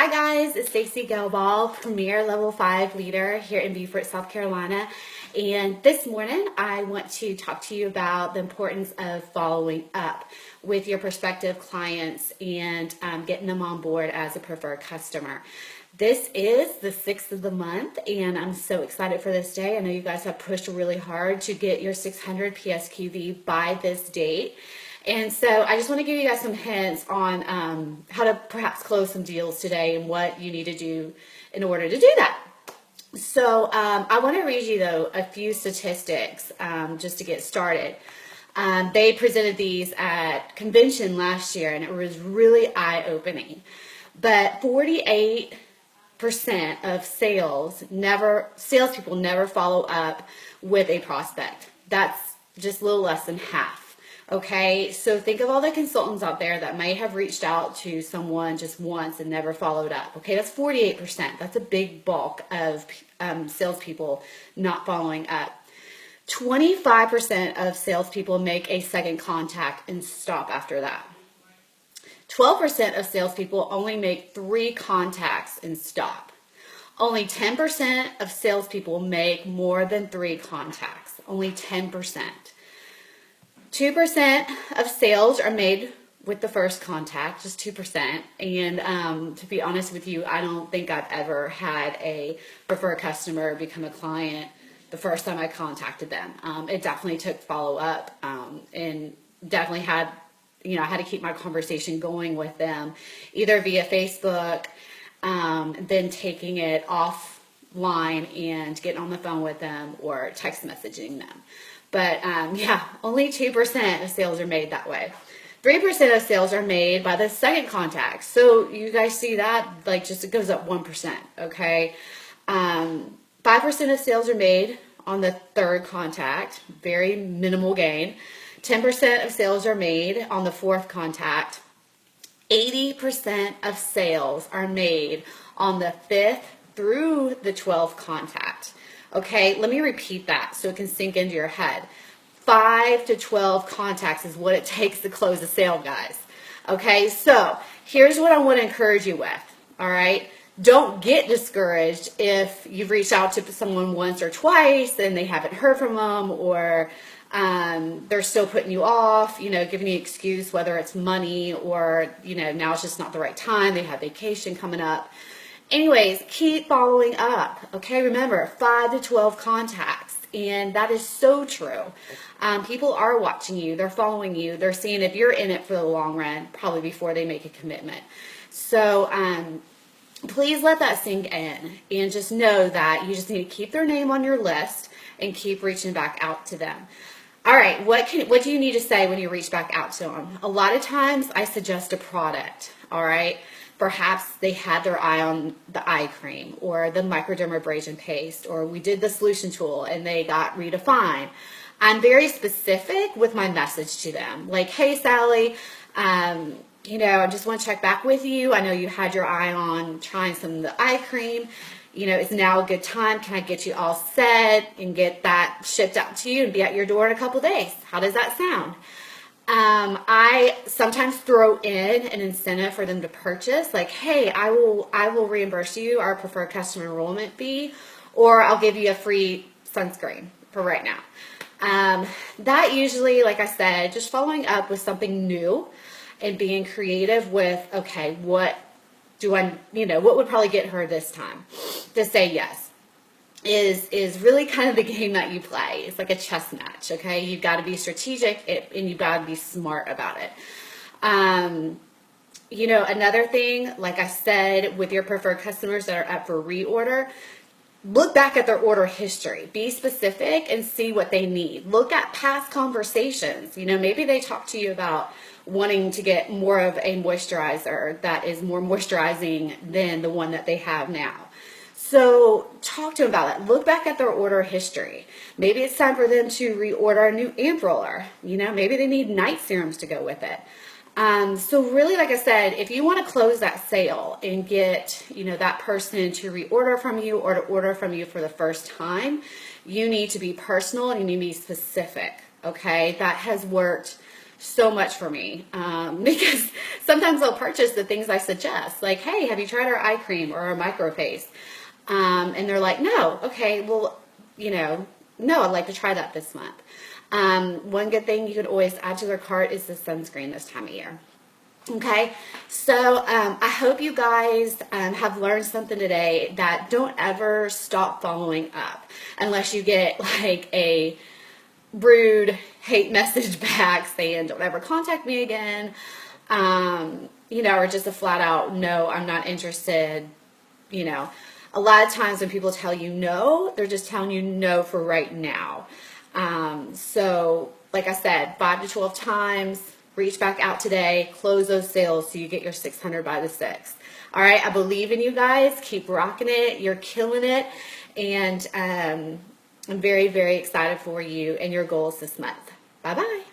Hi guys, it's Stacey Gelbaugh, Premier Level 5 Leader here in Beaufort, South Carolina. And this morning I want to talk to you about the importance of following up with your prospective clients and getting them on board as a preferred customer. This is the 6th of the month and I'm so excited for this day. I know you guys have pushed really hard to get your 600 PSQV by this date. And so I just want to give you guys some hints on how to perhaps close some deals today and what you need to do in order to do that. So I want to read you, though, a few statistics just to get started. They presented these at convention last year, and it was really eye-opening. But 48% of salespeople never follow up with a prospect. That's just a little less than half. Okay, so think of all the consultants out there that may have reached out to someone just once and never followed up. Okay, that's 48%. That's a big bulk of salespeople not following up. 25% of salespeople make a second contact and stop after that. 12% of salespeople only make 3 contacts and stop. Only 10% of salespeople make more than 3 contacts. Only 10%. 2% of sales are made with the first contact, just 2%. And to be honest with you, I don't think I've ever had a preferred customer become a client the first time I contacted them. It definitely took follow up and definitely had, I had to keep my conversation going with them either via Facebook, then taking it offline and getting on the phone with them or text messaging them. But yeah, only 2% of sales are made that way. 3% of sales are made by the second contact. So you guys see that, like, just it goes up 1%, okay? 5% of sales are made on the third contact, very minimal gain. 10% of sales are made on the fourth contact. 80% of sales are made on the 5th through the 12th contact. Okay, let me repeat that so it can sink into your head. 5 to 12 contacts is what it takes to close a sale, guys. Okay, so here's what I want to encourage you with, all right? Don't get discouraged if you've reached out to someone once or twice and they haven't heard from them, or they're still putting you off, giving you an excuse, whether it's money or, now it's just not the right time, they have vacation coming up. Anyways, keep following up, okay? Remember, 5 to 12 contacts, and that is so true. People are watching you. They're following you. They're seeing if you're in it for the long run, probably before they make a commitment. So please let that sink in, and just know that you just need to keep their name on your list and keep reaching back out to them. All right, what do you need to say when you reach back out to them? A lot of times I suggest a product, all right? Perhaps they had their eye on the eye cream or the microdermabrasion paste, or we did the solution tool and they got redefined. I'm very specific with my message to them. Like, hey, Sally, I just want to check back with you. I know you had your eye on trying some of the eye cream. Is now a good time? Can I get you all set and get that shipped out to you and be at your door in a couple days? How does that sound? I sometimes throw in an incentive for them to purchase, like, hey, I will reimburse you our preferred customer enrollment fee, or I'll give you a free sunscreen for right now. That usually, like I said, just following up with something new and being creative with, okay, what would probably get her this time to say yes? Is really kind of the game that you play. It's like a chess match, okay? You've got to be strategic and you've got to be smart about it. Another thing, like I said, with your preferred customers that are up for reorder, look back at their order history. Be specific and see what they need. Look at past conversations. Maybe they talk to you about wanting to get more of a moisturizer that is more moisturizing than the one that they have now. So talk to them about it. Look back at their order history. Maybe it's time for them to reorder a new amp roller. Maybe they need night serums to go with it. So really, like I said, if you want to close that sale and get, that person to reorder from you or to order from you for the first time, you need to be personal and you need to be specific. Okay. That has worked so much for me, because sometimes they'll purchase the things I suggest, like, hey, have you tried our eye cream or our micro paste? And they're like, no. Okay, well, no, I'd like to try that this month. One good thing you can always add to their cart is the sunscreen this time of year. Okay, so I hope you guys have learned something today, that don't ever stop following up unless you get like a rude hate message back saying don't ever contact me again, or just a flat out no, I'm not interested. A lot of times when people tell you no, they're just telling you no for right now. So like I said, 5 to 12 times, reach back out today, close those sales so you get your 600 by the 6th. All right, I believe in you guys. Keep rocking it. You're killing it. And I'm very, very excited for you and your goals this month. Bye-bye.